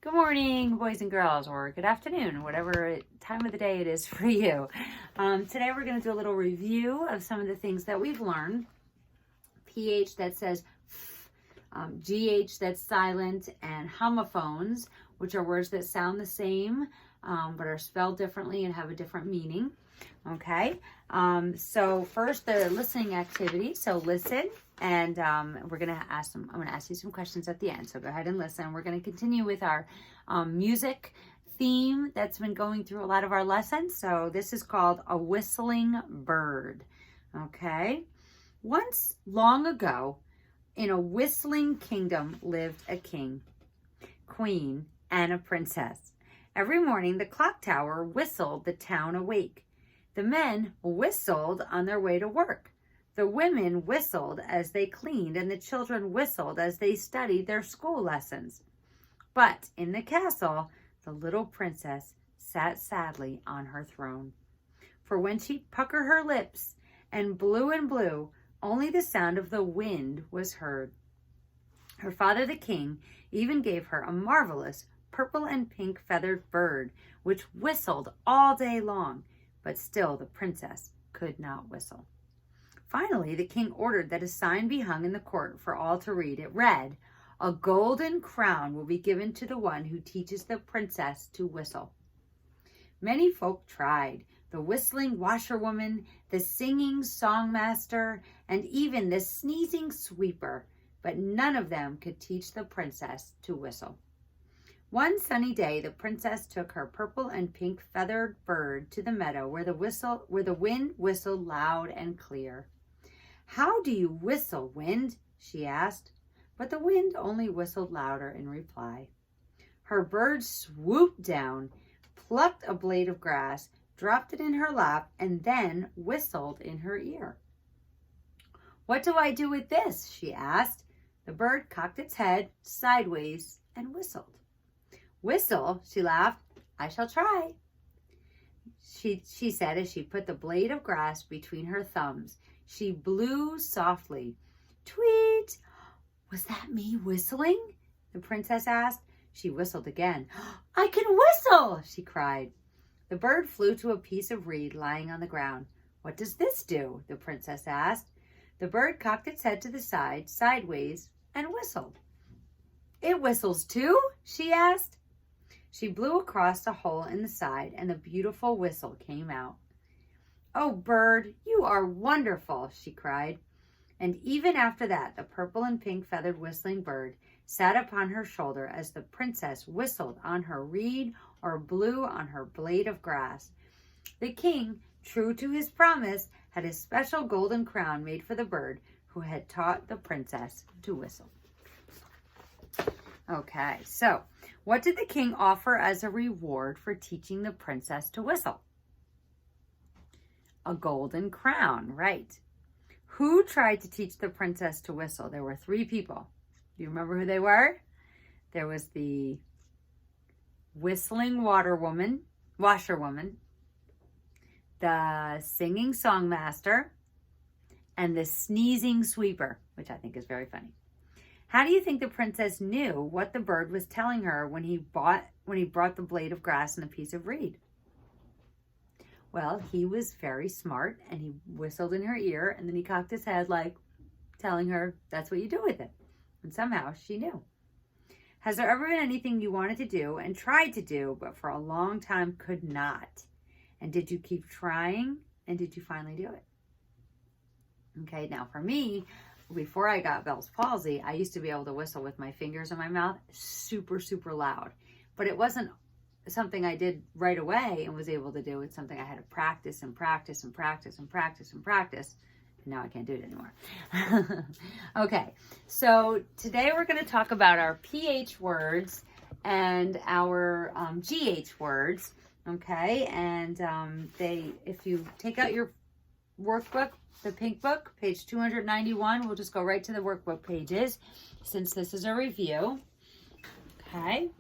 Good morning, boys and girls, or good afternoon, whatever time of the day it is for you. Today we're going to do a little review of some of the things that we've learned. PH that says GH that's silent, and homophones, which are words that sound the same but are spelled differently and have a different meaning. Okay, so first the listening activity. So listen, and we're gonna ask them. I'm gonna ask you some questions at the end. So go ahead and listen. We're gonna continue with our music theme that's been going through a lot of our lessons. So this is called a whistling bird. Okay, once long ago, in a whistling kingdom lived a king, queen, and a princess. Every morning, the clock tower whistled the town awake. The men whistled on their way to work. The women whistled as they cleaned, and the children whistled as they studied their school lessons. But in the castle, the little princess sat sadly on her throne. For when she puckered her lips and blew, only the sound of the wind was heard. Her father, the king, even gave her a marvelous purple and pink feathered bird, which whistled all day long. But still the princess could not whistle. Finally, the king ordered that a sign be hung in the court for all to read. It read, "A golden crown will be given to the one who teaches the princess to whistle." Many folk tried. The whistling washerwoman, the singing songmaster, and even the sneezing sweeper, but none of them could teach the princess to whistle. One sunny day, the princess took her purple and pink feathered bird to the meadow where the wind whistled loud and clear. "How do you whistle, wind?" she asked, but the wind only whistled louder in reply. Her bird swooped down, plucked a blade of grass, dropped it in her lap, and then whistled in her ear. "What do I do with this?" she asked. The bird cocked its head sideways and whistled. "Whistle," she laughed. "I shall try," she said as she put the blade of grass between her thumbs. She blew softly. "Tweet!" "Was that me whistling?" the princess asked. She whistled again. "I can whistle!" she cried. The bird flew to a piece of reed lying on the ground. "What does this do?" the princess asked. The bird cocked its head to the side, sideways, and whistled. "It whistles too?" she asked. She blew across a hole in the side, and a beautiful whistle came out. "Oh, bird, you are wonderful," she cried. And even after that, the purple and pink feathered whistling bird sat upon her shoulder as the princess whistled on her reed or blew on her blade of grass. The king, true to his promise, had a special golden crown made for the bird who had taught the princess to whistle. Okay, so what did the king offer as a reward for teaching the princess to whistle? A golden crown, right. Who tried to teach the princess to whistle? There were 3 people. Do you remember who they were? There was the whistling washerwoman, the singing songmaster, and the sneezing sweeper, which I think is very funny. How do you think the princess knew what the bird was telling her when he brought the blade of grass and a piece of reed? Well, he was very smart, and he whistled in her ear, and then he cocked his head like telling her that's what you do with it. And somehow she knew. Has there ever been anything you wanted to do and tried to do, but for a long time could not? And did you keep trying, and did you finally do it? Okay, now for me, before I got Bell's palsy, I used to be able to whistle with my fingers in my mouth super, super loud. But it wasn't something I did right away and was able to do. It's something I had to practice and practice and practice and practice and practice. And now I can't do it anymore. Okay, so today we're going to talk about our PH words and our GH words. Okay, and if you take out your workbook, the pink book, page 291, we'll just go right to the workbook pages since this is a review. Okay,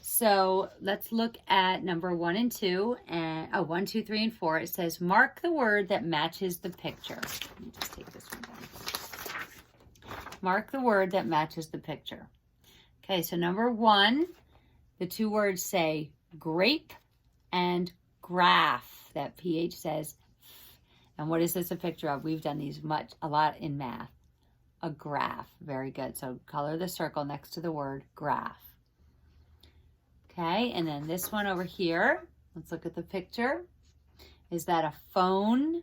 so let's look at number 1 and 2, and 1, 2, 3, and 4. It says, mark the word that matches the picture. Let me just take this one down. Mark the word that matches the picture. Okay, so number 1, The two words say grape and graph. That PH says. And what is this a picture of? We've done these a lot in math. A graph. Very good. So color the circle next to the word graph. Okay, and then this one over here, let's look at the picture. Is that a phone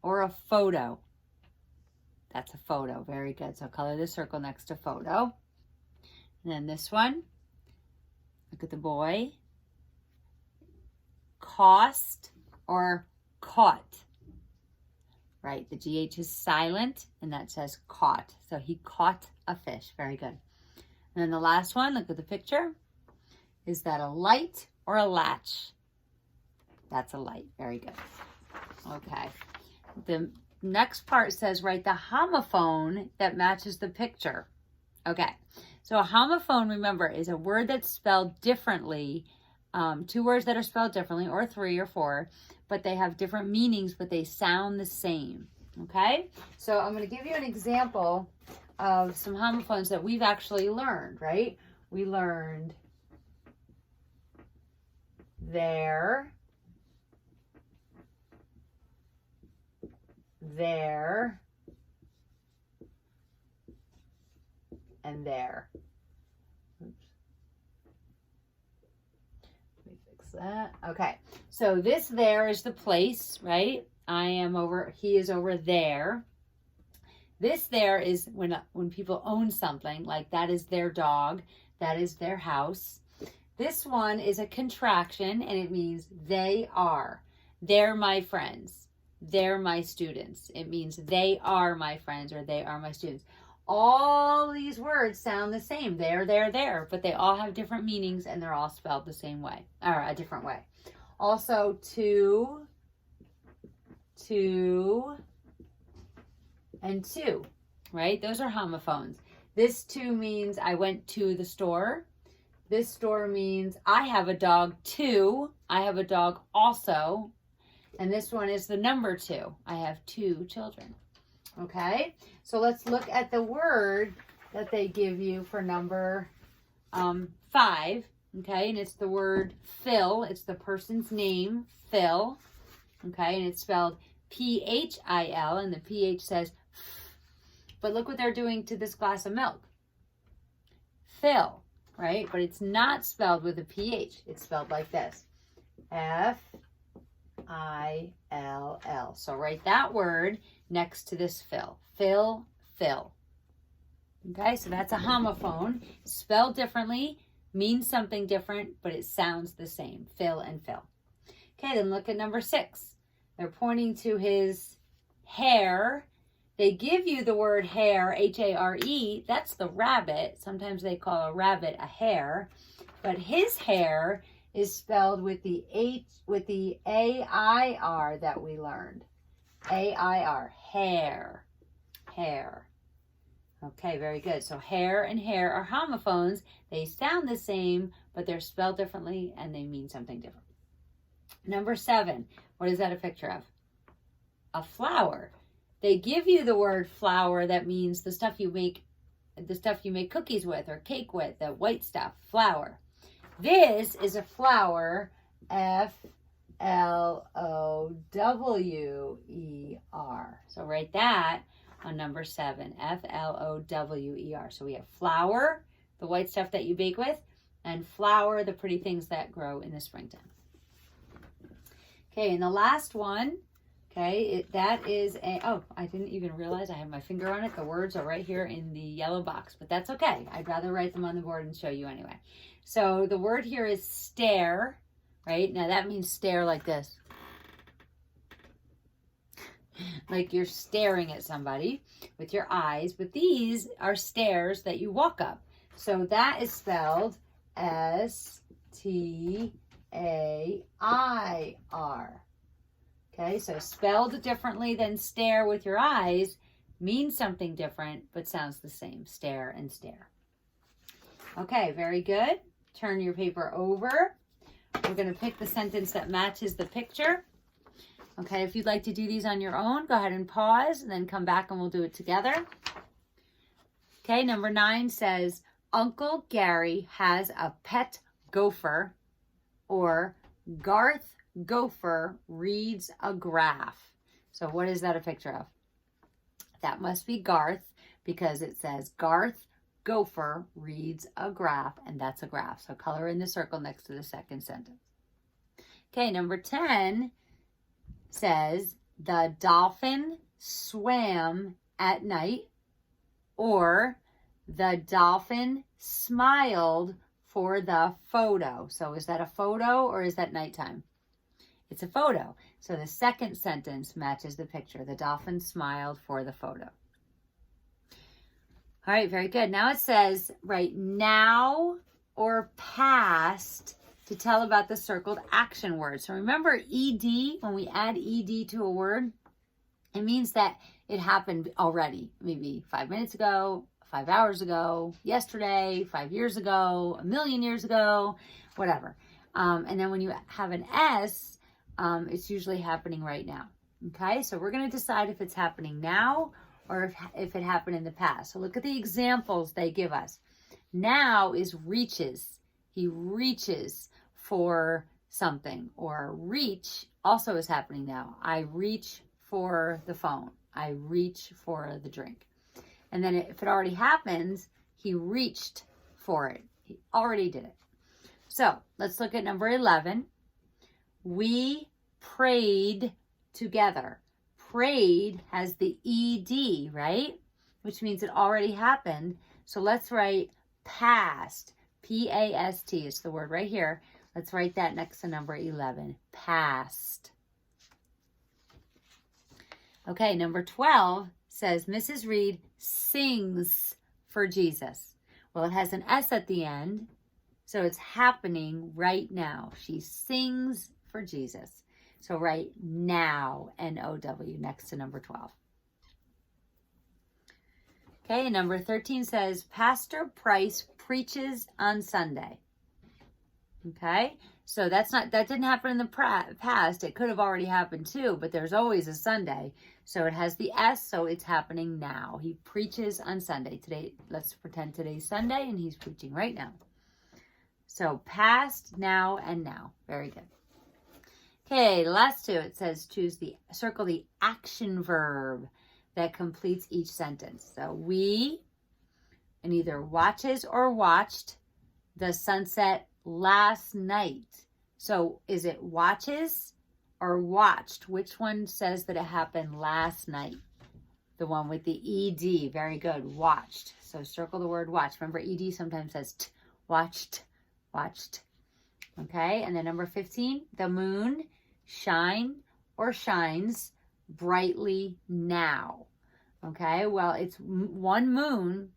or a photo? That's a photo. Very good. So color the circle next to photo. And then this one, look at the boy. Cost or caught? Right, the GH is silent, and that says caught. So he caught a fish. Very good. And then the last one, look at the picture. Is that a light or a latch? That's a light. Very good. Okay. The next part says write the homophone that matches the picture. Okay. So a homophone, remember, is a word that's spelled differently. Two words that are spelled differently, or three or four, but they have different meanings, but they sound the same. Okay? So I'm going to give you an example of some homophones that we've actually learned, right? We learned there, and there. Oops. Let me fix that. Okay, so this there is the place, right? He is over there. This there is when people own something, like that is their dog, that is their house. This one is a contraction, and it means they are. They're my friends. They're my students. It means they are my friends, or they are my students. All these words sound the same. There, but they all have different meanings, and they're all spelled the same way, or a different way. Also, to, and to, right? Those are homophones. This to means I went to the store. This store means I have a dog too. I have a dog also. And this one is the number 2. I have 2 children. Okay, so let's look at the word that they give you for number 5. Okay, and it's the word Phil. It's the person's name, Phil. Okay, and it's spelled P-H-I-L, and the PH says F. But look what they're doing to this glass of milk. Phil, right? But it's not spelled with a PH. It's spelled like this. F-I-L-L. So write that word next to this Phil. Phil. Okay, so that's a homophone. Spelled differently, means something different, but it sounds the same. Phil and Phil. Okay, then look at number 6. They're pointing to his hair. They give you the word hare, H-A-R-E. That's the rabbit. Sometimes they call a rabbit a hare. But his hair is spelled with the A-I-R that we learned. A-I-R, hair. Okay, very good. So hair and hair are homophones. They sound the same, but they're spelled differently and they mean something different. Number 7, what is that a picture of? A flower. They give you the word flour that means the stuff you make cookies with or cake with, the white stuff, flour. This is a flower, F-L-O-W-E-R. So write that on number 7, F-L-O-W-E-R. So we have flour, the white stuff that you bake with, and flower, the pretty things that grow in the springtime. Okay, and the last one, okay, that is I didn't even realize I have my finger on it. The words are right here in the yellow box, but that's okay. I'd rather write them on the board and show you anyway. So the word here is stare, right? Now that means stare like this. Like you're staring at somebody with your eyes, but these are stairs that you walk up. So that is spelled S-T-A-I-R. Okay, so spelled differently than stare with your eyes means something different, but sounds the same. Stare and stare. Okay, very good. Turn your paper over. We're going to pick the sentence that matches the picture. Okay, if you'd like to do these on your own, go ahead and pause and then come back and we'll do it together. Okay, number 9 says, Uncle Gary has a pet gopher, or Garth Gopher reads a graph. So what is that a picture of? That must be Garth, because it says Garth Gopher reads a graph, and that's a graph. So color in the circle next to the second sentence. Okay, number 10 says the dolphin swam at night, or the dolphin smiled for the photo. So is that a photo or is that nighttime? It's a photo. So the second sentence matches the picture. The dolphin smiled for the photo. All right, very good. Now it says, write now or past to tell about the circled action word. So remember ed, when we add ed to a word, it means that it happened already, maybe 5 minutes ago, 5 hours ago, yesterday, 5 years ago, a million years ago, whatever. And then when you have an S, it's usually happening right now. Okay, so we're going to decide if it's happening now or if it happened in the past. So look at the examples they give us. Now is reaches. He reaches for something. Or reach also is happening now. I reach for the phone. I reach for the drink. And then if it already happens, he reached for it. He already did it. So let's look at number 11. We prayed together. Prayed has the ed, right? Which means it already happened. So let's write past. P-A-S-T is the word right here. Let's write that next to number 11. Past. Okay, number 12 says Mrs. Reed sings for Jesus. Well, it has an S at the end, so it's happening right now. She sings for Jesus. So write now, N-O-W, next to number 12. Okay, and number 13 says Pastor Price preaches on Sunday. Okay, so that didn't happen in the past. It could have already happened too, but there's always a Sunday. So it has the S, so it's happening now. He preaches on Sunday. Today, let's pretend today's Sunday and he's preaching right now. So past, now, and now. Very good. Okay, the last two, it says circle the action verb that completes each sentence. So we, and either watches or watched the sunset last night. So is it watches or watched? Which one says that it happened last night? The one with the ed. Very good. Watched. So circle the word watch. Remember, ed sometimes says t. Watched. Watched. Okay. And then number 15, the moon shine or shines brightly now. Okay. Well, it's one moon.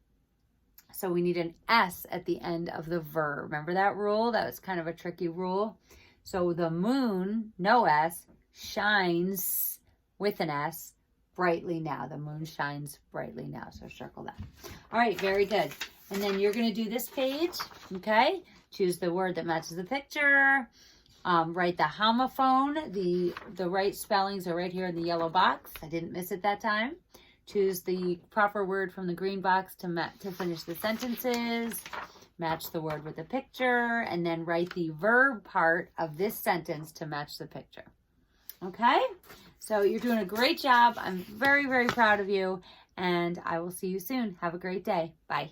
So we need an S at the end of the verb. Remember that rule? That was kind of a tricky rule. So the moon, no S, shines with an S brightly now. The moon shines brightly now. So circle that. All right, very good. And then you're going to do this page, okay? Choose the word that matches the picture. Write the homophone. The right spellings are right here in the yellow box. I didn't miss it that time. Choose the proper word from the green box to finish the sentences. Match the word with the picture, and then write the verb part of this sentence to match the picture. Okay? So you're doing a great job. I'm very, very proud of you, and I will see you soon. Have a great day. Bye.